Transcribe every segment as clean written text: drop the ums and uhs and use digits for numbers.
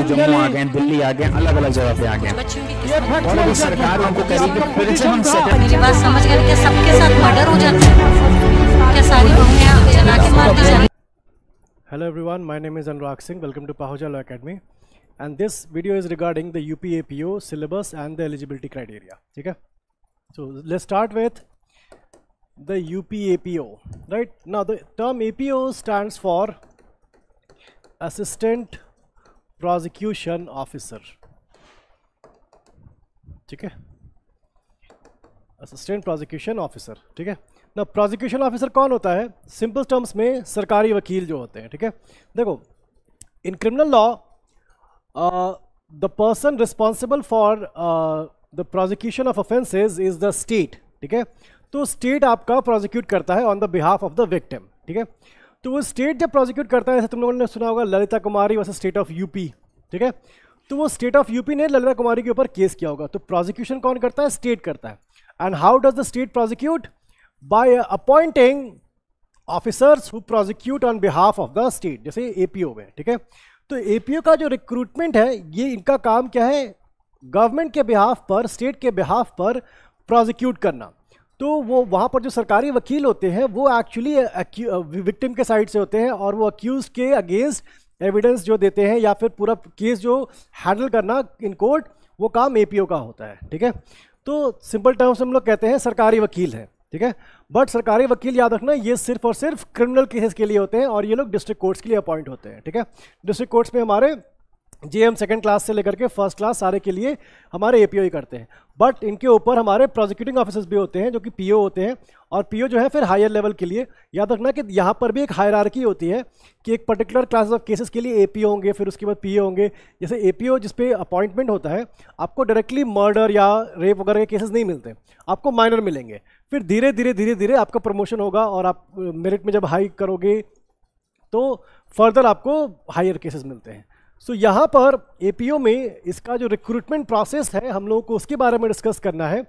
जम्मू आ गए, दिल्ली आ गए, अलग अलग जगह पे आ गए, और अभी सरकार उनको कह रही है कि फिर से हम मेरी बात समझ गए क्या? सबके साथ मर्डर हो जाता है क्या? सारी बहुएं जला के मार दी जाती? Hello everyone, my name is Anurag Singh. Welcome to Pahuja Law Academy. And this video is regarding the UP APO syllabus and the eligibility criteria. Okay? So let's start with the UP APO. Right now, the term APO stands for Assistant Prosecution Officer. ठीक है, assistant prosecution officer. ठीक है ना, prosecution officer कौन होता है? Simple terms में सरकारी वकील जो होते हैं. ठीक है, देखो in criminal law the person responsible for the prosecution of offences is the state. ठीक है, तो स्टेट आपका प्रोसिक्यूट करता है on the behalf of the victim. ठीक है, तो वो स्टेट जब प्रोसिक्यूट करता है, जैसे तुम लोगों ने सुना होगा ललिता कुमारी वर्सेस स्टेट ऑफ यूपी. ठीक है, तो वो स्टेट ऑफ यूपी ने ललिता कुमारी के ऊपर केस किया होगा, तो प्रोसिक्यूशन कौन करता है? स्टेट करता है. And how does the state prosecute? By appointing officers who prosecute on behalf of the state, जैसे एपीओ में. ठीक है, तो एपीओ का जो रिक्रूटमेंट है, ये इनका काम क्या है? गवर्नमेंट के बिहाफ पर, स्टेट के बिहाफ पर प्रोसिक्यूट करना. तो वो वहाँ पर जो सरकारी वकील होते हैं वो एक्चुअली विक्टिम के साइड से होते हैं, और वो अक्यूज के अगेंस्ट एविडेंस जो देते हैं या फिर पूरा केस जो हैंडल करना इन कोर्ट, वो काम एपीओ का होता है. ठीक है, तो सिंपल टर्म्स हम लोग कहते हैं सरकारी वकील है. ठीक है, बट सरकारी वकील याद रखना ये सिर्फ और सिर्फ क्रिमिनल केसेस के लिए होते हैं, और ये लोग डिस्ट्रिक्ट कोर्ट्स के लिए अपॉइंट होते हैं. ठीक है, डिस्ट्रिक्ट कोर्ट्स में हमारे जेएम सेकंड क्लास से लेकर के फर्स्ट क्लास सारे के लिए हमारे एपीओ ही करते हैं. बट इनके ऊपर हमारे प्रोसिक्यूटिंग ऑफिसर्स भी होते हैं जो कि पीओ होते हैं, और पीओ जो है फिर हायर लेवल के लिए. याद रखना कि यहाँ पर भी एक हायरार्की होती है कि एक पर्टिकुलर क्लास ऑफ केसेस के लिए एपीओ होंगे, फिर उसके बाद पीओ होंगे. जैसे एपीओ जिस पे अपॉइंटमेंट होता है, आपको डायरेक्टली मर्डर या रेप वगैरह के केसेस नहीं मिलते, आपको माइनर मिलेंगे. फिर धीरे धीरे आपका प्रमोशन होगा, और आप मेरिट में जब हाई करोगे तो फर्दर आपको हायर केसेस मिलते हैं. सो यहाँ पर एपीओ में इसका जो रिक्रूटमेंट प्रोसेस है, हम लोगों को उसके बारे में डिस्कस करना है,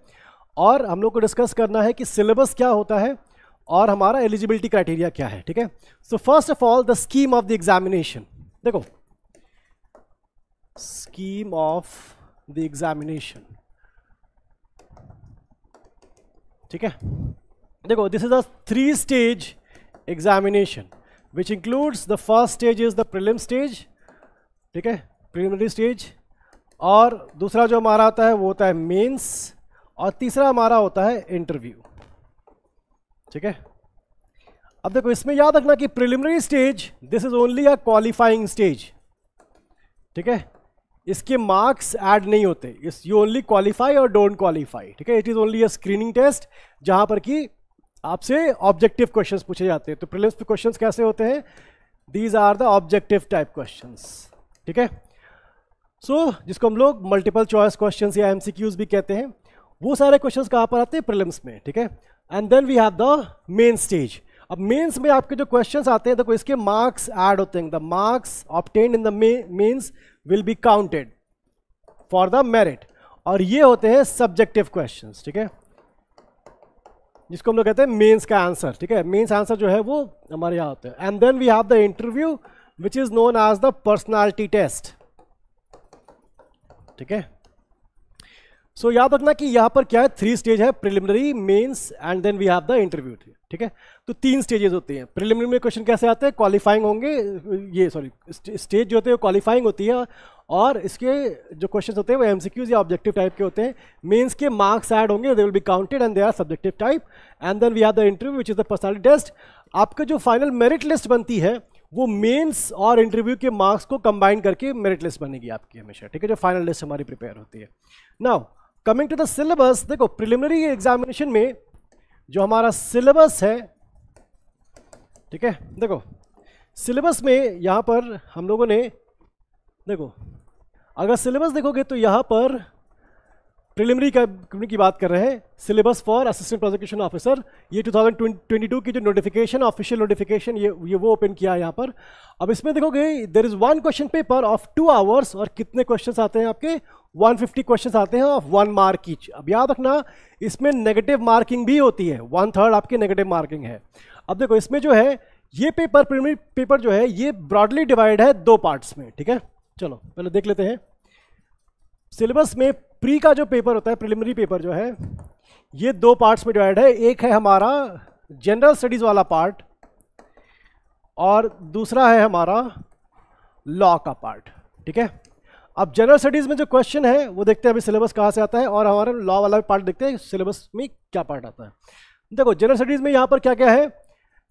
और हम लोग को डिस्कस करना है कि सिलेबस क्या होता है और हमारा एलिजिबिलिटी क्राइटेरिया क्या है. ठीक है, so first of all the scheme of the examination. देखो स्कीम ऑफ द एग्जामिनेशन. ठीक है, देखो this is a 3 stage examination which includes the first stage is the prelim stage. ठीक है, प्रीलिमिनरी स्टेज, और दूसरा जो हमारा होता है वो होता है मेंस, और तीसरा हमारा होता है इंटरव्यू. ठीक है, अब देखो इसमें याद रखना कि preliminary stage this is only a qualifying stage. ठीक है, इसके मार्क्स ऐड नहीं होते, इस यू ओनली क्वालिफाई और डोंट क्वालिफाई. ठीक है, it is only a screening test जहां पर कि आपसे ऑब्जेक्टिव क्वेश्चंस पूछे जाते हैं. तो प्रीलिम्स पे क्वेश्चंस कैसे होते हैं? These are the objective type questions. ठीक है, सो जिसको हम लोग मल्टीपल चॉइस क्वेश्चंस या एमसीक्यूज भी कहते हैं, वो सारे क्वेश्चंस कहाँ पर आते हैं? प्रीलिम्स में. ठीक है, and then we have the main stage. अब मेंस में आपके जो क्वेश्चंस आते हैं, देखो इसके मार्क्स ऐड होते हैं. The marks obtained in the mains will be counted for the merit, और ये होते हैं सब्जेक्टिव क्वेश्चंस. ठीक है, जिसको हम लोग कहते हैं मेंस का आंसर. ठीक है, मेंस आंसर जो है वो हमारे यहाँ होता है. And then we have the interview which is known as the personality test. ठीक है, सो याद रखना कि यहां पर क्या है? 3 स्टेज है, preliminary, mains and then we have the interview. ठीक है, तो 3 स्टेजेस होते हैं. प्रिलिमिनरी में क्वेश्चन कैसे आते हैं? क्वालिफाइंग होंगे, ये सॉरी स्टेज जो होते हैं क्वालिफाइंग होती है, और इसके जो क्वेश्चन होते हैं वो एमसीक्यूज या ऑब्जेक्टिव टाइप के होते हैं. मेंस के मार्क्स ऐड होंगे, they will be counted and they are subjective type. And then we have the interview which is the personality test. आपका जो फाइनल मेरिट लिस्ट बनती है वो मेंस और इंटरव्यू के मार्क्स को कंबाइन करके मेरिट लिस्ट बनेगी आपकी हमेशा. ठीक है, जो फाइनल लिस्ट हमारी प्रिपेयर होती है. Now coming to the syllabus, देखो प्रिलिमिनरी एग्जामिनेशन में जो हमारा सिलेबस है, ठीक है, देखो सिलेबस में यहाँ पर हम लोगों ने, देखो अगर सिलेबस देखोगे तो यहाँ पर प्रिलिमिनरी की बात कर रहे हैं, syllabus for assistant prosecution officer. ये 2022 की जो नोटिफिकेशन, ऑफिशियल नोटिफिकेशन, ये वो ओपन किया है यहाँ पर. अब इसमें देखोगे there is 1 question paper of 2 hours, और कितने क्वेश्चंस आते हैं आपके? 150 क्वेश्चंस आते हैं ऑफ 1 मार्क ईच. अब याद रखना इसमें नेगेटिव मार्किंग भी होती है, 1/3 आपकी नेगेटिव मार्किंग है. अब देखो इसमें जो है ये पेपर, प्रिलिमिनरी पेपर जो है ये ब्रॉडली डिवाइड है 2 पार्ट्स में. ठीक है, चलो पहले देख लेते हैं सिलेबस में प्री का जो पेपर होता है, प्रिलिमिनरी पेपर जो है, ये दो पार्ट्स में डिवाइड है। एक है हमारा जनरल स्टडीज वाला पार्ट और दूसरा है हमारा लॉ का पार्ट, ठीक है। अब जनरल स्टडीज में जो क्वेश्चन है वो देखते हैं अभी सिलेबस कहाँ से आता है, और हमारा लॉ वाला पार्ट देखते हैं सिलेबस में क्या पार्ट आता है। देखो जनरल स्टडीज में यहाँ पर क्या क्या है,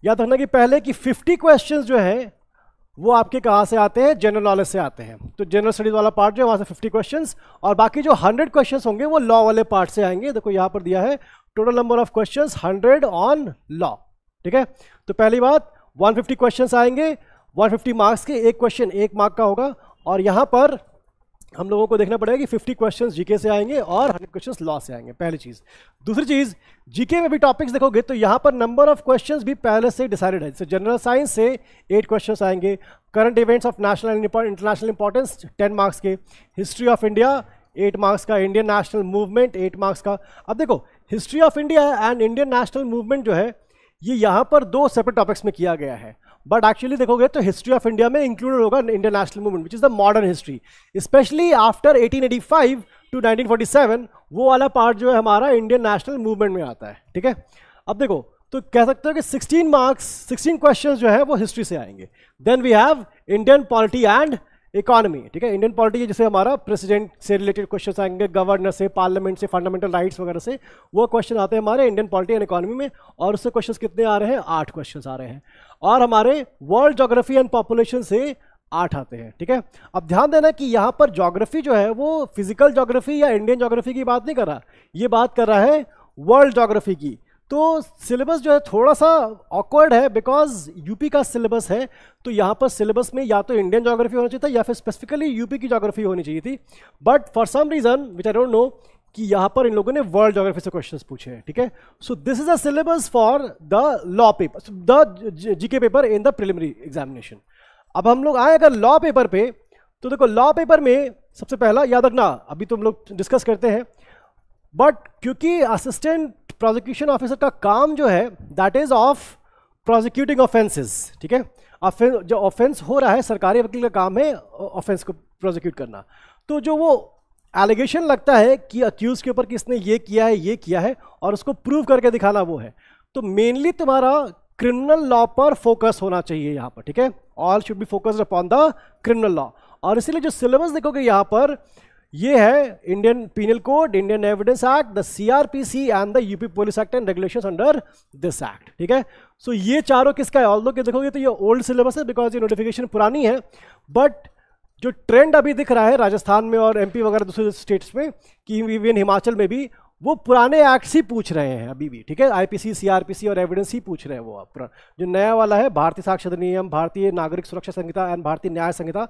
याद रखना कि पहले कि 50 क्वेश्चंस जो है वो आपके कहाँ से आते हैं, जनरल नॉलेज से आते हैं। तो जनरल स्टडीज वाला पार्ट जो है वहाँ से 50 क्वेश्चंस, और बाकी जो 100 क्वेश्चंस होंगे वो लॉ वाले पार्ट से आएंगे। देखो यहाँ पर दिया है total number of questions 100 on law, ठीक है। तो पहली बात 150 क्वेश्चंस आएंगे, 150 मार्क्स के, एक क्वेश्चन 1 मार्क का होगा, और यहाँ पर हम लोगों को देखना पड़ेगा कि 50 क्वेश्चंस जीके से आएंगे और 100 क्वेश्चंस लॉ से आएंगे, पहली चीज़। दूसरी चीज़, जीके में भी टॉपिक्स देखोगे तो यहाँ पर नंबर ऑफ क्वेश्चंस भी पहले से डिसाइडेड है। जैसे जनरल साइंस से 8 क्वेश्चंस आएंगे, current events of national and international importance 10 marks के, हिस्ट्री ऑफ इंडिया 8 मार्क्स का, इंडियन नेशनल मूवमेंट 8 मार्क्स का। अब देखो history of India and Indian national movement जो है ये यहाँ पर 2 सेपरेट टॉपिक्स में किया गया है, बट एक्चुअली देखोगे तो हिस्ट्री ऑफ इंडिया में इंक्लूडेड होगा Indian national movement which is the modern history, specially after 1885 to 1947। वो वाला पार्ट जो है हमारा इंडियन नेशनल मूवमेंट में आता है, ठीक है। अब देखो तो कह सकते हो कि 16 मार्क्स 16 क्वेश्चंस जो है वो हिस्ट्री से आएंगे। Then we have Indian polity and economy, ठीक है। इंडियन पॉलिटी जैसे हमारा प्रेसिडेंट से रिलेटेड क्वेश्चन आएंगे, गवर्नर से, पार्लियामेंट से, फंडामेंटल राइट्स वगैरह से, वो क्वेश्चन आते हैं हमारे इंडियन पॉलिटी एंड इकोनॉमी में, और उससे क्वेश्चन कितने आ रहे हैं, 8 क्वेश्चन आ रहे हैं। और हमारे वर्ल्ड ज्योग्राफी एंड पॉपुलेशन से 8 आते हैं, ठीक है। अब ध्यान देना कि यहाँ पर ज्योग्राफी जो है वो फिजिकल ज्योग्राफी या इंडियन ज्योग्राफी की बात नहीं कर रहा, ये बात कर रहा है वर्ल्ड ज्योग्राफी की। तो सिलेबस जो है थोड़ा सा ऑकवर्ड है बिकॉज यूपी का सिलेबस है, तो यहाँ पर सिलेबस में या तो इंडियन ज्योग्राफी होना चाहिए था या फिर स्पेसिफिकली यूपी की ज्योग्राफी होनी चाहिए थी, but for some reason which I don't know कि यहाँ पर इन लोगों ने वर्ल्ड ज्योग्राफी से क्वेश्चंस पूछे हैं, ठीक है। So this is a syllabus for the law paper, the GK paper in the preliminary examination. अब हम लोग आए अगर लॉ पेपर पे, तो देखो लॉ पेपर में सबसे पहला याद रखना, अभी तो हम लोग डिस्कस करते हैं, बट क्योंकि असिस्टेंट प्रोसिक्यूशन ऑफिसर का काम जो है that is of prosecuting offences, ठीक है। जो ऑफेंस हो रहा है, सरकारी वकील का काम है ऑफेंस को प्रोसिक्यूट करना। तो जो वो एलिगेशन लगता है कि अक्यूज के ऊपर कि इसने ये किया है और उसको प्रूव करके दिखाना वो है, तो मेनली तुम्हारा क्रिमिनल लॉ पर फोकस होना चाहिए यहाँ पर, ठीक है। All should be focused upon the criminal law, और इसीलिए जो सिलेबस देखोगे यहाँ पर ये है Indian penal code, Indian evidence act, the CrPC and the UP police act and regulations under this act, ठीक है। सो ये चारों किसका है, ऑल्दो कि देखोगे तो ये ओल्ड सिलेबस है बिकॉज ये नोटिफिकेशन पुरानी है, बट जो ट्रेंड अभी दिख रहा है राजस्थान में और एमपी वगैरह दूसरे स्टेट्स में, कि इवन हिमाचल में भी वो पुराने एक्ट्स ही पूछ रहे हैं अभी भी, ठीक है। आईपीसी, सीआरपीसी और एविडेंस ही पूछ रहे हैं वो। जो नया वाला है भारतीय साक्ष्य अधिनियम, भारतीय नागरिक सुरक्षा संहिता एंड भारतीय न्याय संहिता,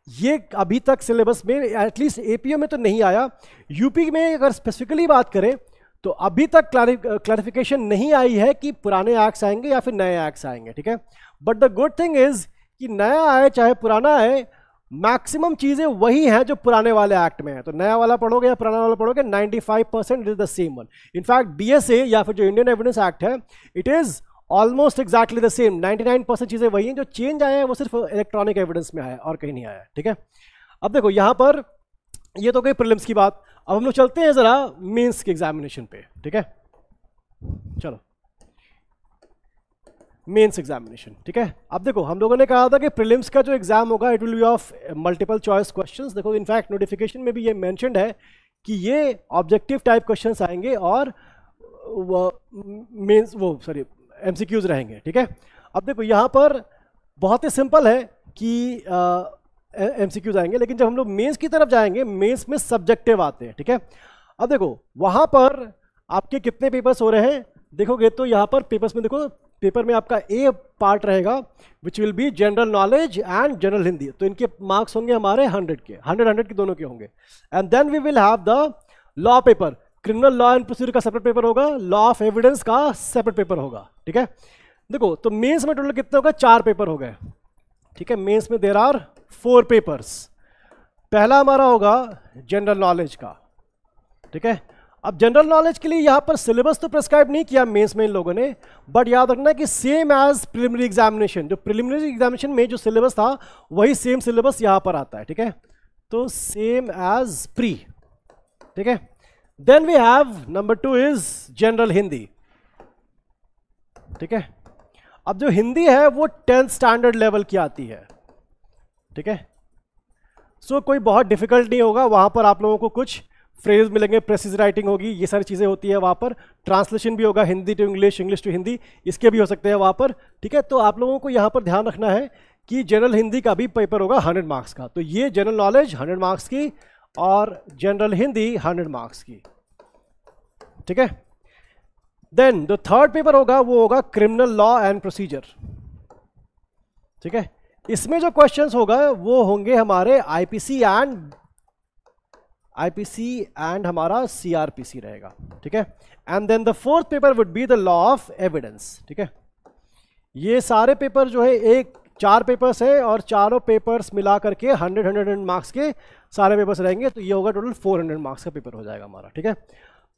ये अभी तक सिलेबस में एटलीस्ट एपीओ में तो नहीं आया। यूपी में अगर स्पेसिफिकली बात करें तो अभी तक क्लैरिफिकेशन नहीं आई है कि पुराने एक्ट्स आएंगे या फिर नए एक्ट्स आएंगे, ठीक है। But the good thing is कि नया आए चाहे पुराना आए, मैक्सिमम चीजें वही हैं जो पुराने वाले एक्ट में है। तो नया वाला पढ़ोगे या पुराना वाला पढ़ोगे, 95% it is the same one. In fact DSA या फिर जो इंडियन एविडेंस एक्ट है, it is almost exactly the same. 99% चीजें वही हैं, जो चेंज आए हैं वो सिर्फ इलेक्ट्रॉनिक एविडेंस में आया है और कहीं नहीं आया है, ठीक है। अब देखो यहाँ पर ये तो गई प्रीलिम्स की बात, अब हम लोग चलते हैं जरा मेंस के एग्जामिनेशन पे, ठीक है। चलो मेंस एग्जामिनेशन, ठीक है। अब देखो हम लोगों ने कहा था कि प्रीलिम्स का जो एग्जाम होगा it will be of multiple choice questions. देखो इनफैक्ट नोटिफिकेशन में भी ये मेंशन्ड है कि ये ऑब्जेक्टिव टाइप क्वेश्चंस आएंगे और एमसीक्यूज रहेंगे, ठीक है। अब देखो यहाँ पर बहुत ही सिंपल है कि एमसीक्यूज आएंगे, लेकिन जब हम लोग मेंस की तरफ जाएंगे, मेंस में सब्जेक्टिव आते हैं, ठीक है। अब देखो वहाँ पर आपके कितने पेपर्स हो रहे हैं, देखोगे तो यहाँ पर पेपर्स में देखो, पेपर में आपका ए पार्ट रहेगा which will be general knowledge and general Hindi, तो इनके मार्क्स होंगे हमारे 100 के, 100 के दोनों के होंगे। And then we will have the law paper, criminal law and procedure का सेपरेट पेपर होगा, लॉ ऑफ एविडेंस का सेपरेट पेपर होगा, ठीक है। देखो तो मेंस में टोटल कितने होगा, 4 पेपर हो गए, ठीक है। मेंस में देयर आर 4 पेपर्स। पहला हमारा होगा जनरल नॉलेज का, ठीक है। अब जनरल नॉलेज के लिए यहाँ पर सिलेबस तो प्रिस्क्राइब नहीं किया मेंस में इन लोगों ने, बट याद रखना कि सेम एज प्रिलिमिनरी एग्जामिनेशन, जो प्रिलिमिनरी एग्जामिनेशन में जो सिलेबस था वही सेम सिलेबस यहाँ पर आता है, ठीक है। तो सेम एज प्री, ठीक है। Then we have number 2 is general Hindi, ठीक है। अब जो हिंदी है वो 10th स्टैंडर्ड लेवल की आती है, ठीक है। सो कोई बहुत डिफिकल्ट नहीं होगा, वहां पर आप लोगों को कुछ फ्रेज मिलेंगे, प्रेसिज राइटिंग होगी, ये सारी चीज़ें होती है वहाँ पर, ट्रांसलेशन भी होगा Hindi to English, English to Hindi, इसके भी हो सकते हैं वहाँ पर, ठीक है। तो आप लोगों को यहाँ पर ध्यान रखना है कि जनरल हिंदी का भी पेपर होगा 100 मार्क्स का, तो ये जनरल नॉलेज 100 मार्क्स की और जनरल हिंदी 100 मार्क्स की, ठीक है। देन जो थर्ड पेपर होगा वो होगा क्रिमिनल लॉ एंड प्रोसीजर, ठीक है। इसमें जो क्वेश्चंस होगा वो होंगे हमारे आईपीसी एंड हमारा सीआरपीसी रहेगा, ठीक है। And then the fourth paper would be the law of evidence, ठीक है। ये सारे पेपर जो है 4 पेपर्स है और चारों पेपर्स मिला करके 100 मार्क्स के सारे पेपर्स रहेंगे, तो ये होगा टोटल 400 मार्क्स का पेपर हो जाएगा हमारा, ठीक है।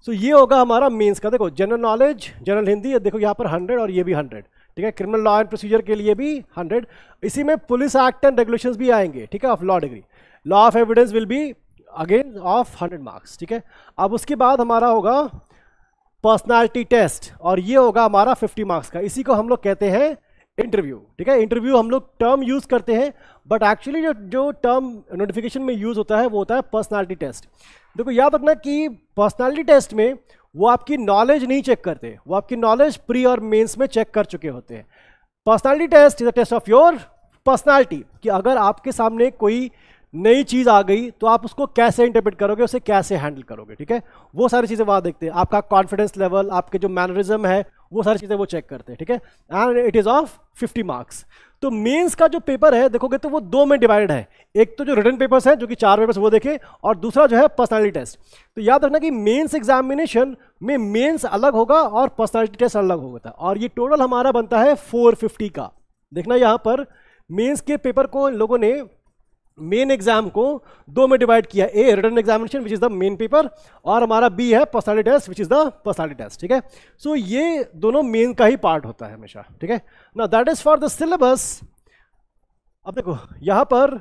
सो ये होगा हमारा मेंस का। देखो जनरल नॉलेज, जनरल हिंदी, देखो यहाँ पर 100 और ये भी 100, ठीक है। क्रिमिनल लॉ एंड प्रोसीजर के लिए भी 100, इसी में पुलिस एक्ट एंड रेगुलेशंस भी आएंगे, ठीक है, of law degree. Law of evidence will be again of 100 marks, ठीक है। अब उसके बाद हमारा होगा पर्सनालिटी टेस्ट और ये होगा हमारा 50 मार्क्स का, इसी को हम लोग कहते हैं इंटरव्यू, ठीक है। इंटरव्यू हम लोग टर्म यूज करते हैं, बट एक्चुअली जो टर्म नोटिफिकेशन में यूज होता है वो होता है पर्सनालिटी टेस्ट। देखो याद रखना कि पर्सनालिटी टेस्ट में वो आपकी नॉलेज नहीं चेक करते, वो आपकी नॉलेज प्री और मेंस में चेक कर चुके होते हैं। Personality test is a test of your personality, कि अगर आपके सामने कोई नई चीज आ गई तो आप उसको कैसे इंटरप्रेट करोगे, उसे कैसे हैंडल करोगे, ठीक है। वो सारी चीजें वहां देखते हैं, आपका कॉन्फिडेंस लेवल, आपके जो मैनरिज्म है, वो सारी चीजें वो चेक करते हैं, ठीक है। And it is of 50 marks. तो मेंस का जो पेपर है देखोगे तो वो 2 में डिवाइड है, एक तो जो रिटन पेपर्स हैं जो कि 4 पेपर्स वो देखे, और दूसरा जो है पर्सनालिटी टेस्ट। तो याद रखना कि मेंस एग्जामिनेशन में मेंस अलग होगा और पर्सनालिटी टेस्ट अलग होगा, और ये टोटल हमारा बनता है 450 का। देखना यहाँ पर मेंस के पेपर को इन लोगों ने मेन एग्जाम को 2 में डिवाइड किया, a written examination which is the main paper, और हमारा बी है personality test which is the personality test, ठीक है। सो ये दोनों मेन का ही पार्ट होता है हमेशा, ठीक है ना। That is for the syllabus. अब देखो यहां पर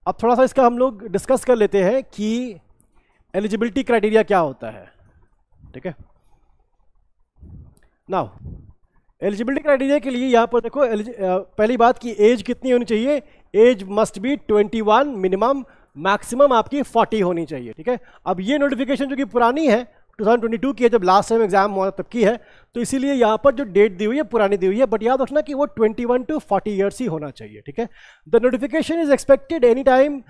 अब थोड़ा सा इसका हम लोग डिस्कस कर लेते हैं कि एलिजिबिलिटी क्राइटेरिया क्या होता है, ठीक है। नाउ एलिजिबिलिटी क्राइटेरिया के लिए यहाँ पर देखो पहली बात की एज कितनी होनी चाहिए, age must be 21 minimum, maximum आपकी 40 होनी चाहिए, ठीक है। अब ये नोटिफिकेशन जो कि पुरानी है 2022 की है, जब लास्ट टाइम एग्जाम हुआ तब की है, तो इसीलिए यहाँ पर जो डेट दी हुई है पुरानी दी हुई है, बट याद रखना कि वो 21 to 40 ईयर्स ही होना चाहिए, ठीक है। The notification is expected any time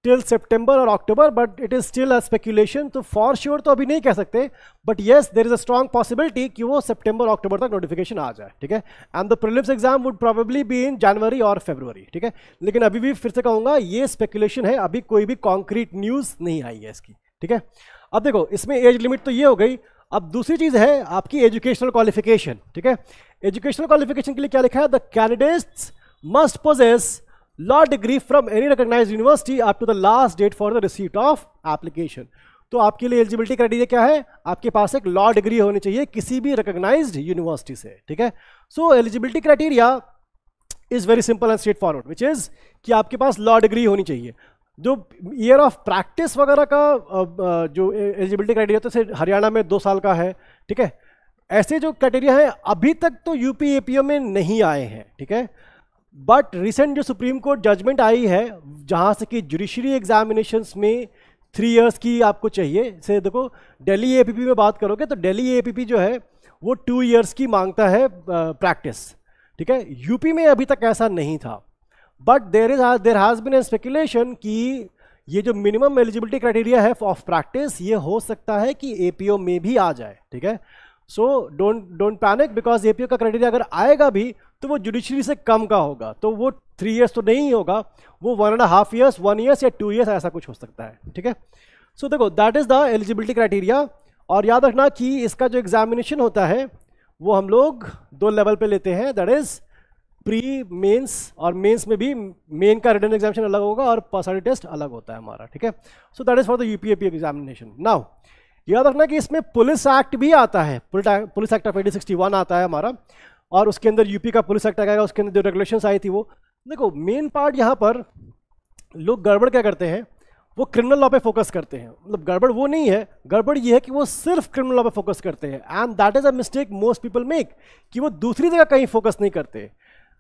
till September और October, but it is still a speculation, तो फॉर श्योर तो अभी नहीं कह सकते, but yes there is a strong possibility कि वो सितंबर और अक्टूबर तक नोटिफिकेशन आ जाए, ठीक है। And the prelims exam would probably be in January और फरवरी, ठीक है। लेकिन अभी भी फिर से कहूंगा ये स्पेकुलेशन है, अभी कोई भी कॉन्क्रीट न्यूज नहीं आई है इसकी, ठीक है। अब देखो इसमें एज लिमिट तो ये हो गई। अब दूसरी चीज है आपकी एजुकेशनल क्वालिफिकेशन, ठीक है। एजुकेशनल क्वालिफिकेशन के लिए क्या लिखा है, the candidates must possess law degree from any recognised university up to the last date for the receipt of application. तो आपके लिए एलिजिबिलिटी क्राइटेरिया क्या है, आपके पास एक लॉ डिग्री होनी चाहिए किसी भी रिकॉग्नाइज्ड यूनिवर्सिटी से, ठीक है। So eligibility criteria is very simple and straightforward, which is कि आपके पास लॉ डिग्री होनी चाहिए। जो ईयर ऑफ प्रैक्टिस वगैरह का जो एलिजिबिलिटी क्राइटेरिया होता है हरियाणा में 2 साल का है, ठीक है। ऐसे जो क्राइटेरिया है अभी तक तो यूपी एपीओ में नहीं आए हैं, ठीक है। बट रिसेंट जो सुप्रीम कोर्ट जजमेंट आई है जहां से कि जुडिशरी एग्जामिनेशंस में 3 इयर्स की आपको चाहिए, से देखो दिल्ली एपीपी में बात करोगे तो दिल्ली एपीपी जो है वो 2 इयर्स की मांगता है प्रैक्टिस, ठीक है। यूपी में अभी तक ऐसा नहीं था, but there has been a speculation कि ये जो मिनिमम एलिजिबिलिटी क्राइटेरिया है ऑफ प्रैक्टिस ये हो सकता है कि एपीओ में भी आ जाए, ठीक है। So don't panic, because APO का क्राइटेरिया अगर आएगा भी तो वो जुडिशरी से कम का होगा, तो वो 3 इयर्स तो नहीं होगा, वो 1.5 ईयर्स, 1 ईयर्स या 2 इयर्स ऐसा कुछ हो सकता है, ठीक है। सो देखो that is the eligibility criteria. और याद रखना कि इसका जो एग्जामिनेशन होता है वो हम लोग 2 लेवल पे लेते हैं, दैट इज प्री मेंस, और मेंस में भी मेन का रिटन एग्जामिनेशन अलग होगा और पर्सनालिटी टेस्ट अलग होता है हमारा, ठीक है। So that is for the UPAP examination. Now याद रखना कि इसमें पुलिस एक्ट भी आता है, पुलिस एक्ट ऑफ 1861 आता है हमारा, और उसके अंदर यूपी का पुलिस एक्ट आएगा, उसके अंदर जो रेगुलेशंस आई थी वो। देखो मेन पार्ट यहाँ पर लोग गड़बड़ क्या करते हैं, वो क्रिमिनल लॉ पे फोकस करते हैं। मतलब गड़बड़ वो नहीं है, गड़बड़ ये है कि वो सिर्फ क्रिमिनल लॉ पे फोकस करते हैं, and that is a mistake most people make, कि वो दूसरी जगह कहीं फोकस नहीं करते।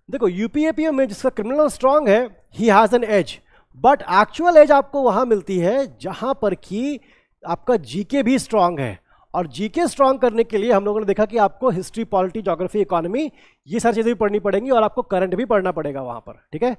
देखो यूपीएपीओ में जिसका क्रिमिनल लॉ स्ट्रांग है, he has an age, but actual age आपको वहाँ मिलती है जहाँ पर कि आपका जीके भी स्ट्रांग है। और जीके स्ट्रांग करने के लिए हम लोगों ने देखा कि आपको हिस्ट्री, पॉलिटी, ज्योग्राफी, इकोनॉमी, ये सारी चीज़ें भी पढ़नी पड़ेंगी और आपको करंट भी पढ़ना पड़ेगा वहाँ पर, ठीक है।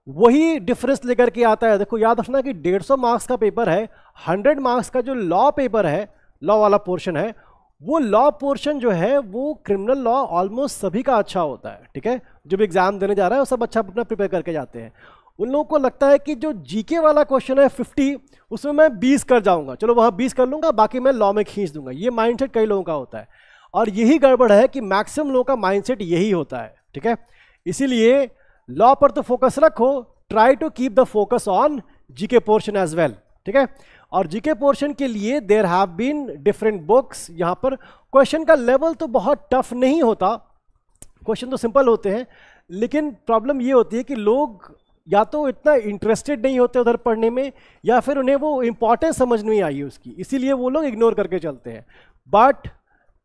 वही डिफरेंस लेकर के आता है। देखो याद रखना कि 150 मार्क्स का पेपर है, 100 मार्क्स का जो लॉ पेपर है, लॉ वाला पोर्शन है, वो लॉ पोर्शन जो है वो क्रिमिनल लॉ ऑलमोस्ट सभी का अच्छा होता है, ठीक है। जो भी एग्जाम देने जा रहा है वो सब अच्छा अपना प्रिपेयर करके जाते हैं। उन लोगों को लगता है कि जो जीके वाला क्वेश्चन है 50, उसमें मैं 20 कर जाऊंगा, चलो वहाँ 20 कर लूंगा, बाकी मैं लॉ में खींच दूंगा। ये माइंडसेट कई लोगों का होता है और यही गड़बड़ है कि मैक्सिमम लोगों का माइंडसेट यही होता है, ठीक है। इसीलिए लॉ पर तो फोकस रखो, try to keep the focus on GK portion as well, ठीक है। और जीके पोर्शन के लिए there have been different books. यहाँ पर क्वेश्चन का लेवल तो बहुत टफ नहीं होता, क्वेश्चन तो सिंपल होते हैं, लेकिन प्रॉब्लम ये होती है कि लोग या तो इतना इंटरेस्टेड नहीं होते उधर पढ़ने में, या फिर उन्हें वो इंपॉर्टेंस समझ नहीं आई उसकी, इसीलिए वो लोग इग्नोर करके चलते हैं। But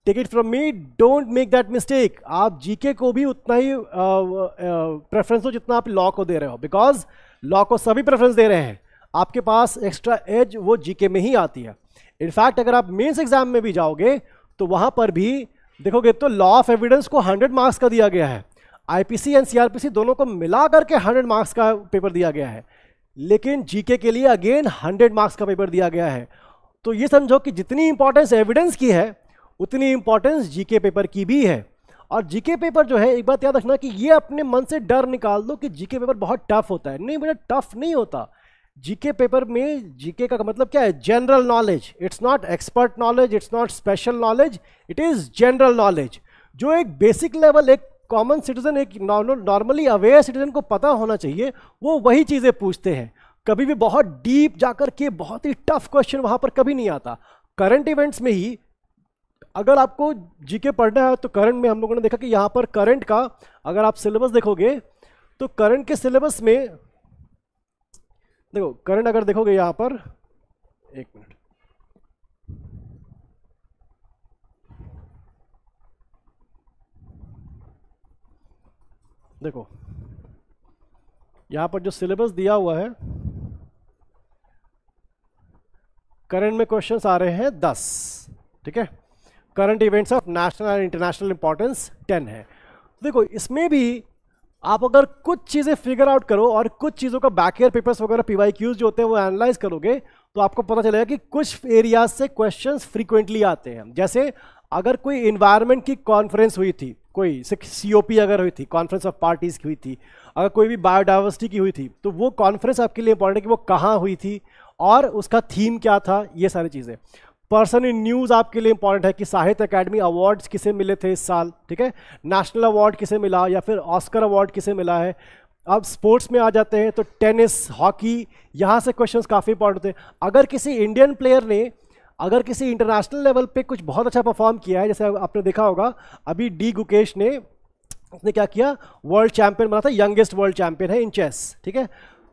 take it from me, don't make that mistake. आप जीके को भी उतना ही प्रेफरेंस दो जितना आप लॉ को दे रहे हो, बिकॉज लॉ को सभी प्रेफरेंस दे रहे हैं। आपके पास एक्स्ट्रा एज वो जीके में ही आती है। इनफैक्ट अगर आप मेंस एग्जाम में भी जाओगे तो वहां पर भी देखोगे तो लॉ ऑफ एविडेंस को 100 मार्क्स का दिया गया है, आईपीसी एंड सीआरपीसी दोनों को मिला करके 100 मार्क्स का पेपर दिया गया है, लेकिन जीके के लिए अगेन 100 मार्क्स का पेपर दिया गया है। तो ये समझो कि जितनी इंपॉर्टेंस एविडेंस की है उतनी इंपॉर्टेंस जीके पेपर की भी है। और जीके पेपर जो है, एक बात याद रखना कि ये अपने मन से डर निकाल दो कि जीके पेपर बहुत टफ होता है। नहीं बेटा, टफ नहीं होता। जीके पेपर में जीके का मतलब क्या है? General knowledge. It's not expert knowledge, it's not special knowledge, it is general knowledge, जो एक बेसिक लेवल, एक कॉमन सिटीजन, एक नॉर्मली अवेयर सिटीजन को पता होना चाहिए। वो वही चीजें पूछते हैं, कभी भी बहुत डीप जाकर के बहुत ही टफ क्वेश्चन वहां पर कभी नहीं आता। करंट इवेंट्स में ही अगर आपको जीके पढ़ना है तो करंट में हम लोगों ने देखा कि यहाँ पर करंट का अगर आप सिलेबस देखोगे तो करंट के सिलेबस में देखो, करंट अगर देखोगे यहाँ पर, एक मिनट, देखो यहाँ पर जो सिलेबस दिया हुआ है, करंट में क्वेश्चंस आ रहे हैं 10, ठीक है। Current events of national and international importance 10 है। देखो इसमें भी आप अगर कुछ चीज़ें फिगर आउट करो और कुछ चीज़ों का बैकईयर पेपर्स वगैरह पीवाईक्यूज जो होते हैं वो एनालाइज करोगे तो आपको पता चलेगा कि कुछ एरियाज से क्वेश्चंस फ्रीक्वेंटली आते हैं। जैसे अगर कोई इन्वायरमेंट की कॉन्फ्रेंस हुई थी, कोई COP अगर हुई थी, कॉन्फ्रेंस ऑफ पार्टीज की हुई थी, अगर कोई भी बायोडाइवर्सिटी की हुई थी, तो वो कॉन्फ्रेंस आपके लिए इंपॉर्टेंट है कि वो कहाँ हुई थी और उसका थीम क्या था, ये सारी चीज़ें। पर्सन इन न्यूज़ आपके लिए इंपॉर्टेंट है कि साहित्य अकेडमी अवार्ड्स किसे मिले थे इस साल, ठीक है, नेशनल अवार्ड किसे मिला या फिर ऑस्कर अवार्ड किसे मिला है। अब स्पोर्ट्स में आ जाते हैं तो टेनिस, हॉकी, यहाँ से क्वेश्चंस काफ़ी इंपॉर्टेंट होते हैं। अगर किसी इंडियन प्लेयर ने अगर किसी इंटरनेशनल लेवल पे कुछ बहुत अच्छा परफॉर्म किया है, जैसे आपने देखा होगा अभी डी गुकेश ने, उसने क्या किया, वर्ल्ड चैंपियन बना था, यंगेस्ट वर्ल्ड चैंपियन है इन चेस, ठीक है,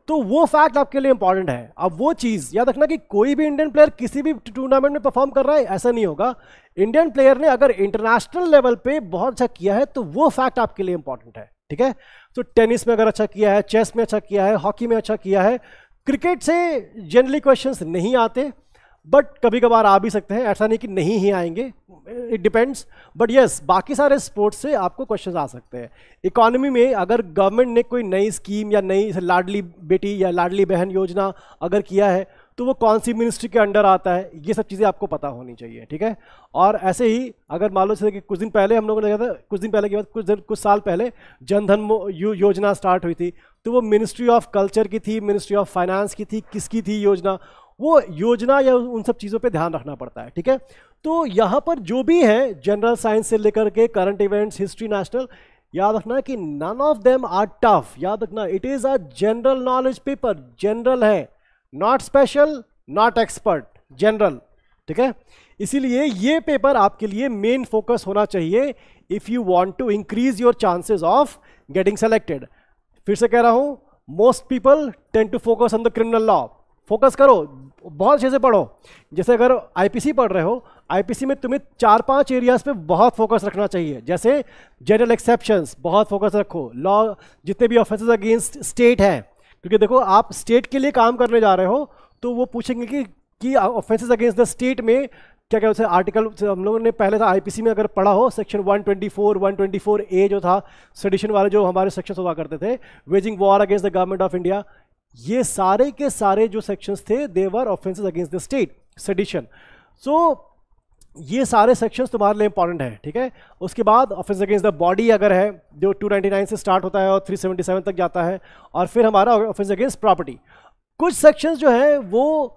तो वो फैक्ट आपके लिए इंपॉर्टेंट है। अब वो चीज़ याद रखना कि कोई भी इंडियन प्लेयर किसी भी टूर्नामेंट में परफॉर्म कर रहा है ऐसा नहीं होगा। इंडियन प्लेयर ने अगर इंटरनेशनल लेवल पे बहुत अच्छा किया है तो वो फैक्ट आपके लिए इंपॉर्टेंट है, ठीक है। तो टेनिस में अगर अच्छा किया है, चेस में अच्छा किया है, हॉकी में अच्छा किया है, क्रिकेट से जनरली क्वेश्चंस नहीं आते, बट कभी कभार आ भी सकते हैं, ऐसा नहीं कि नहीं ही आएंगे, इट डिपेंड्स। बट यस, बाकी सारे स्पोर्ट्स से आपको क्वेश्चंस आ सकते हैं। इकोनॉमी में अगर गवर्नमेंट ने कोई नई स्कीम या नई लाडली बेटी या लाडली बहन योजना अगर किया है तो वो कौन सी मिनिस्ट्री के अंडर आता है, ये सब चीज़ें आपको पता होनी चाहिए, ठीक है। और ऐसे ही अगर मान लो जैसे कि कुछ दिन पहले हम लोगों ने देखा था, कुछ दिन पहले के बाद कुछ साल पहले जनधन योजना स्टार्ट हुई थी, तो वो मिनिस्ट्री ऑफ कल्चर की थी, मिनिस्ट्री ऑफ फाइनेंस की थी, किसकी थी योजना, वो योजना या उन सब चीज़ों पे ध्यान रखना पड़ता है, ठीक है। तो यहाँ पर जो भी है जनरल साइंस से लेकर के करंट इवेंट्स, हिस्ट्री, नेशनल, याद रखना कि none of them are tough. याद रखना it is a general knowledge paper, general है, not special, not expert, general, ठीक है। इसीलिए ये पेपर आपके लिए मेन फोकस होना चाहिए if you want to increase your chances of getting selected. फिर से कह रहा हूं, most people tend to focus on the criminal law. Focus करो, बहुत अच्छे से पढ़ो। जैसे अगर आईपीसी पढ़ रहे हो, आईपीसी में तुम्हें 4-5 एरियाज पे बहुत फोकस रखना चाहिए। जैसे जनरल एक्सेप्शंस, बहुत फोकस रखो। लॉ, जितने भी ऑफेंसेस अगेंस्ट स्टेट हैं, क्योंकि देखो आप स्टेट के लिए काम करने जा रहे हो, तो वो पूछेंगे कि ऑफेंसेस अगेंस्ट द स्टेट में क्या क्या होता है। आर्टिकल हम लोगों ने पहले था आईपीसी में अगर पढ़ा हो, सेक्शन 124A जो था, सेडिशन वाले जो हमारे सेक्शंस हुआ करते थे, waging war against the government of India, ये सारे के सारे जो सेक्शंस थे they were offences against the state, sedition. So ये सारे सेक्शंस तुम्हारे लिए इंपॉर्टेंट है, ठीक है। उसके बाद ऑफेंस अगेंस्ट द बॉडी अगर है, जो 299 से स्टार्ट होता है और 377 तक जाता है, और फिर हमारा ऑफेंस अगेंस्ट प्रॉपर्टी। कुछ सेक्शंस जो है वो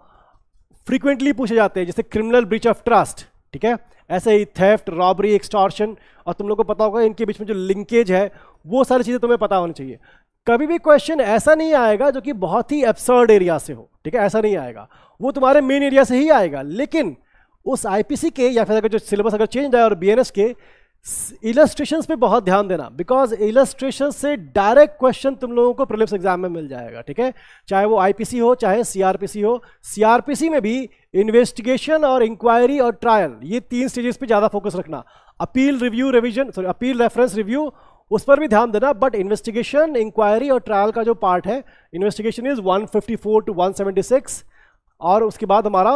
फ्रीक्वेंटली पूछे जाते हैं, जैसे क्रिमिनल ब्रीच ऑफ ट्रस्ट, ठीक है। ऐसे ही थेफ्ट, रॉबरी, एक्सटॉर्शन, और तुम लोग को पता होगा इनके बीच में जो लिंकेज है, वो सारी चीज़ें तुम्हें पता होनी चाहिए। कभी भी क्वेश्चन ऐसा नहीं आएगा जो कि बहुत ही एब्सर्ड एरिया से हो, ठीक है, ऐसा नहीं आएगा। वो तुम्हारे मेन एरिया से ही आएगा, लेकिन उस आईपीसी के या फिर अगर जो सिलेबस अगर चेंज आए और बीएनएस के इलस्ट्रेशंस पे बहुत ध्यान देना, बिकॉज इलस्ट्रेशन से डायरेक्ट क्वेश्चन तुम लोगों को प्रीलिम्स एग्जाम में मिल जाएगा, ठीक है। चाहे वो आईपीसी हो, चाहे सीआरपीसी हो। सीआरपीसी में भी इन्वेस्टिगेशन और इंक्वायरी और ट्रायल, ये 3 स्टेजेस पे ज़्यादा फोकस रखना। Appeal review revision, sorry appeal reference review, उस पर भी ध्यान देना। बट इन्वेस्टिगेशन, इंक्वायरी और ट्रायल का जो पार्ट है, इन्वेस्टिगेशन इज 154 to 176, और उसके बाद हमारा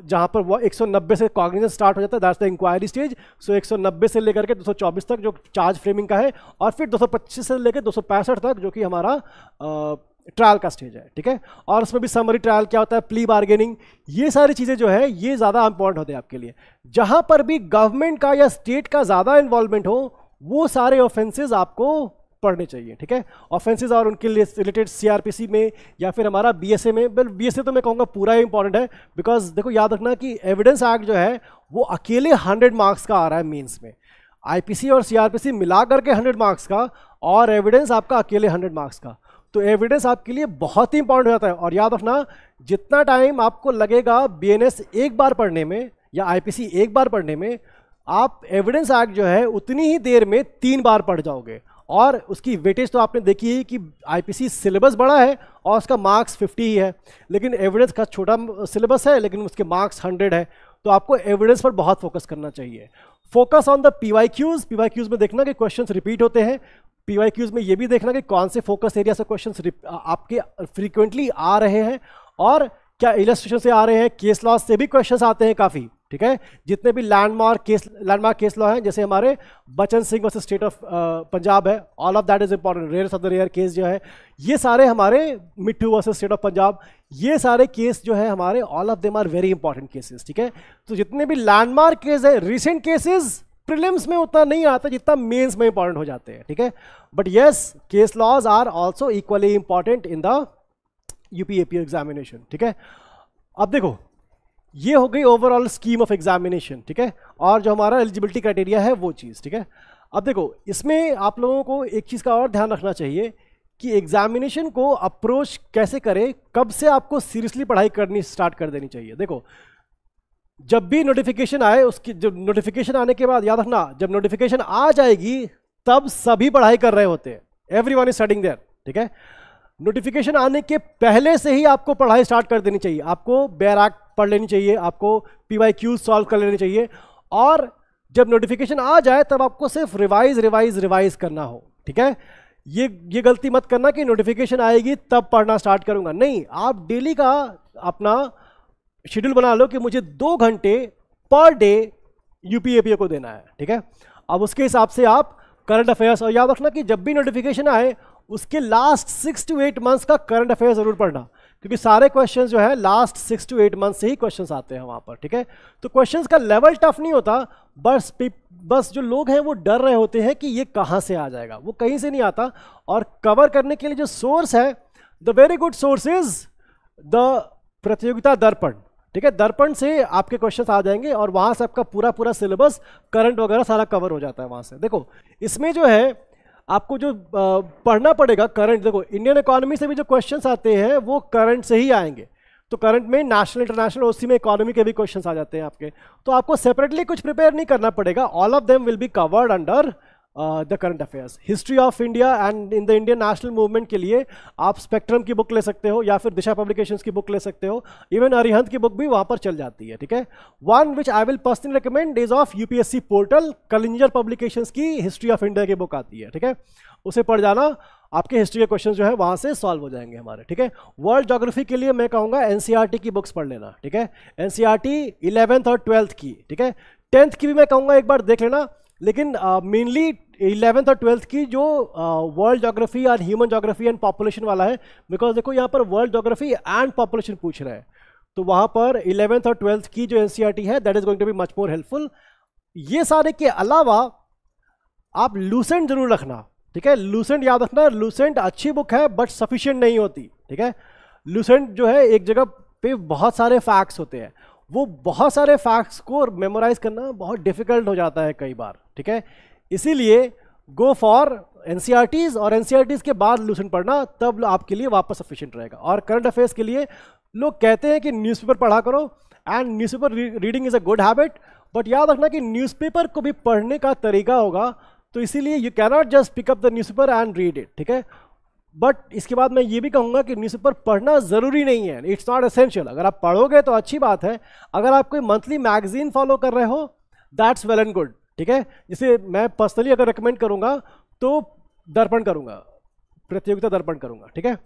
जहाँ पर वो 190 से कॉग्निजेंस स्टार्ट हो जाता है, दैट्स द इंक्वायरी स्टेज। सो 190 से लेकर के 224 तक जो चार्ज फ्रेमिंग का है, और फिर 225 से लेकर 265 तक जो कि हमारा ट्रायल का स्टेज है, ठीक है। और उसमें भी समरी ट्रायल क्या होता है, प्ली बार्गेनिंग, ये सारी चीज़ें जो है ये ज़्यादा इंपॉर्टेंट होते हैं आपके लिए। जहाँ पर भी गवर्नमेंट का या स्टेट का ज़्यादा इन्वॉल्वमेंट हो, वो सारे ऑफेंसेस आपको पढ़ने चाहिए, ठीक है। ऑफेंसेस और उनके लिए रिलेटेड सीआरपीसी में या फिर हमारा बीएसए में, वेल बीएसए तो मैं कहूँगा पूरा ही इंपॉर्टेंट है, बिकॉज देखो याद रखना कि एविडेंस एक्ट जो है वो अकेले 100 मार्क्स का आ रहा है मेंस में। आईपीसी और सीआरपीसी मिला करके 100 मार्क्स का, और एविडेंस आपका अकेले 100 मार्क्स का। तो एविडेंस आपके लिए बहुत ही इंपॉर्टेंट हो जाता है। और याद रखना, जितना टाइम आपको लगेगा बीएनएस एक बार पढ़ने में या आईपीसी एक बार पढ़ने में, आप एविडेंस एक्ट जो है उतनी ही देर में 3 बार पढ़ जाओगे। और उसकी वेटेज तो आपने देखी है कि आईपीसी सिलेबस बड़ा है और उसका मार्क्स 50 ही है, लेकिन एविडेंस का छोटा सिलेबस है लेकिन उसके मार्क्स 100 है। तो आपको एविडेंस पर बहुत फोकस करना चाहिए। Focus on the PYQs, PYQs में देखना कि क्वेश्चंस रिपीट होते हैं। पीवाईक्यूज में ये भी देखना कि कौन से फोकस एरिया से क्वेश्चंस आपके फ्रीक्वेंटली आ रहे हैं, और क्या इलस्ट्रेशन से आ रहे हैं, केस लॉ से भी क्वेश्चंस आते हैं काफ़ी, ठीक है। जितने भी लैंडमार्क केस लॉ हैं, जैसे हमारे Bachan Singh versus state of Punjab है, all of that is important. Rare of the rare case जो है, ये सारे हमारे मिट्ठू वर्सेस स्टेट ऑफ पंजाब, ये सारे केस जो है हमारे, all of them are very important cases, ठीक है। तो जितने भी लैंडमार्क केस है, रिसेंट केसेस प्रीलिम्स में उतना नहीं आता जितना मेंस में इंपॉर्टेंट हो जाते हैं, ठीक है। But yes, case laws are also equally important in the UPAP examination, ठीक है। अब देखो, ये हो गई ओवरऑल स्कीम ऑफ एग्जामिनेशन, ठीक है, और जो हमारा एलिजिबिलिटी क्राइटेरिया है वो चीज़, ठीक है। अब देखो, इसमें आप लोगों को एक चीज़ का और ध्यान रखना चाहिए कि एग्जामिनेशन को अप्रोच कैसे करें, कब से आपको सीरियसली पढ़ाई करनी स्टार्ट कर देनी चाहिए। देखो, जब भी नोटिफिकेशन आए, उसकी जो नोटिफिकेशन आने के बाद याद रखना, जब नोटिफिकेशन आ जाएगी तब सभी पढ़ाई कर रहे होते हैं, एवरीवन इज स्टडिंग देयर, ठीक है। नोटिफिकेशन आने के पहले से ही आपको पढ़ाई स्टार्ट कर देनी चाहिए। आपको बेयर एक्ट पढ़ लेनी चाहिए, आपको पीवाईक्यूज सॉल्व कर लेनी चाहिए, और जब नोटिफिकेशन आ जाए तब आपको सिर्फ रिवाइज करना हो, ठीक है। ये गलती मत करना कि नोटिफिकेशन आएगी तब पढ़ना स्टार्ट करूंगा, नहीं। आप डेली का अपना शेड्यूल बना लो कि मुझे 2 घंटे पर डे यूपीएपीओ को देना है, ठीक है। अब उसके हिसाब से आप करंट अफेयर्स, और याद रखना कि जब भी नोटिफिकेशन आए उसके लास्ट 6 to 8 मंथ्स का करंट अफेयर जरूर पढ़ना, क्योंकि सारे क्वेश्चंस जो है लास्ट 6 to 8 मंथ से ही क्वेश्चंस आते हैं वहां पर, ठीक है। तो क्वेश्चंस का लेवल टफ नहीं होता, बस जो लोग हैं वो डर रहे होते हैं कि ये कहां से आ जाएगा, वो कहीं से नहीं आता। और कवर करने के लिए जो सोर्स है, the very good source is the प्रतियोगिता दर्पण, ठीक है। दर्पण से आपके क्वेश्चंस आ जाएंगे और वहां से आपका पूरा सिलेबस, करंट वगैरह सारा कवर हो जाता है वहां से। देखो, इसमें जो है आपको जो पढ़ना पड़ेगा करंट, देखो इंडियन इकोनॉमी से भी जो क्वेश्चंस आते हैं वो करंट से ही आएंगे। तो करंट में नेशनल, इंटरनेशनल, उसी में इकोनॉमी के भी क्वेश्चंस आ जाते हैं आपके। तो आपको सेपरेटली कुछ प्रिपेयर नहीं करना पड़ेगा, all of them will be covered under the current affairs. History of India and in the Indian national movement के लिए आप स्पेक्ट्रम की बुक ले सकते हो या फिर दिशा पब्लिकेशंस की बुक ले सकते हो, इवन अरिहंत की बुक भी वहाँ पर चल जाती है, ठीक है। One which I will personally recommend is of UPSC portal, Kalinjar publications की हिस्ट्री ऑफ इंडिया की बुक आती है, ठीक है, उसे पढ़ जाना, आपके हिस्ट्री के क्वेश्चन जो है वहाँ से सॉल्व हो जाएंगे हमारे, ठीक है। वर्ल्ड ज्योग्राफी के लिए मैं कहूँगा एनसीईआरटी की बुक्स पढ़ लेना, ठीक है, एनसीईआरटी 11th और 12th की, ठीक है। 10th की भी मैं कहूँगा एक बार देख लेना, लेकिन मेनली 11th और 12th की जो world geography and human geography and population वाला है, बिकॉज देखो यहाँ पर वर्ल्ड ज्योग्राफी एंड पॉपुलेशन पूछ रहा है, तो वहाँ पर 11th और 12th की जो एनसीईआरटी है that is going to be much more helpful. ये सारे के अलावा आप लूसेंट जरूर रखना, ठीक है। लूसेंट याद रखना, लूसेंट अच्छी बुक है बट सफिशिएंट नहीं होती, ठीक है। लूसेंट जो है एक जगह पे बहुत सारे फैक्ट्स होते हैं, वो बहुत सारे फैक्ट्स को मेमोराइज करना बहुत डिफिकल्ट हो जाता है कई बार, ठीक है। इसीलिए गो फॉर एनसीईआरटीज और एनसीईआरटीज के बाद लूसेंट पढ़ना, तब आपके लिए वापस सफिशिएंट रहेगा। और करंट अफेयर्स के लिए लोग कहते हैं कि न्यूज़पेपर पढ़ा करो, and newspaper reading is a good habit, but याद रखना कि न्यूज़पेपर को भी पढ़ने का तरीका होगा, तो इसीलिए you cannot just pick up the newspaper and read it, ठीक है। बट इसके बाद मैं ये भी कहूँगा कि न्यूज़पेपर पढ़ना ज़रूरी नहीं है, इट्स नॉट एसेंशियल। अगर आप पढ़ोगे तो अच्छी बात है, अगर आप कोई मंथली मैगजीन फॉलो कर रहे हो दैट्स वेल एंड गुड, ठीक है। जिसे मैं पर्सनली अगर रिकमेंड करूँगा तो दर्पण करूँगा, प्रतियोगिता दर्पण करूँगा, ठीक है।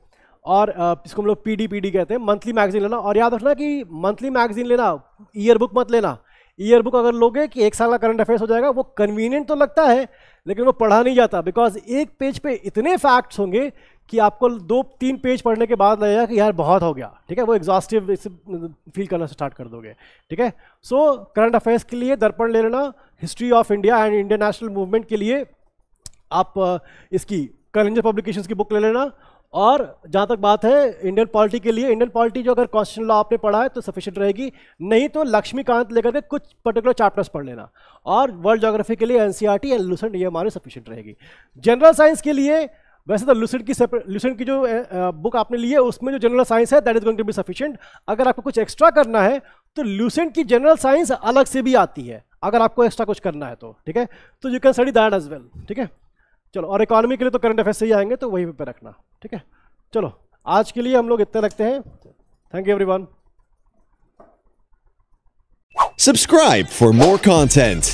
और इसको हम लोग पीडी कहते हैं, मंथली मैगजीन लेना। और याद रखना कि मंथली मैगजीन लेना, ईयर बुक मत लेना। ईयर बुक अगर लोगे कि एक साल का करंट अफेयर्स हो जाएगा, वो कन्वीनियंट तो लगता है लेकिन वो पढ़ा नहीं जाता, बिकॉज एक पेज पे इतने फैक्ट्स होंगे कि आपको 2-3 पेज पढ़ने के बाद लगेगा कि यार बहुत हो गया, ठीक है। वो एग्जॉस्टिव फील करना स्टार्ट कर दोगे, ठीक है। सो करंट अफेयर्स के लिए दर्पण ले लेना, history of India and Indian national movement के लिए आप इसकी कलिंजर पब्लिकेशंस की बुक ले लेना। और जहाँ तक बात है इंडियन पॉलिटी के लिए, इंडियन पॉलिटी जो अगर कॉन्स्टिट्यूशन लॉ आपने पढ़ा है तो सफिशिएंट रहेगी, नहीं तो लक्ष्मीकांत लेकर के कुछ पर्टिकुलर चैप्टर्स पढ़ लेना। और वर्ल्ड ज्योग्राफी के लिए एनसीईआरटी एंड लूसेंट ये हमारे सफिशिएंट रहेगी। जनरल साइंस के लिए वैसे तो लूसेंट की जो बुक आपने ली है उसमें जो जनरल साइंस है that is going to be sufficient. अगर आपको कुछ एक्स्ट्रा करना है तो लूसेंट की जनरल साइंस अलग से भी आती है, अगर आपको एक्स्ट्रा कुछ करना है तो, ठीक है। तो you can study that as well, ठीक है। चलो, और इकोनॉमी के लिए तो करंट अफेयर्स से ही आएंगे, तो वही पे रखना, ठीक है। चलो, आज के लिए हम लोग इतने रखते हैं। Thank you everyone. Subscribe for more content.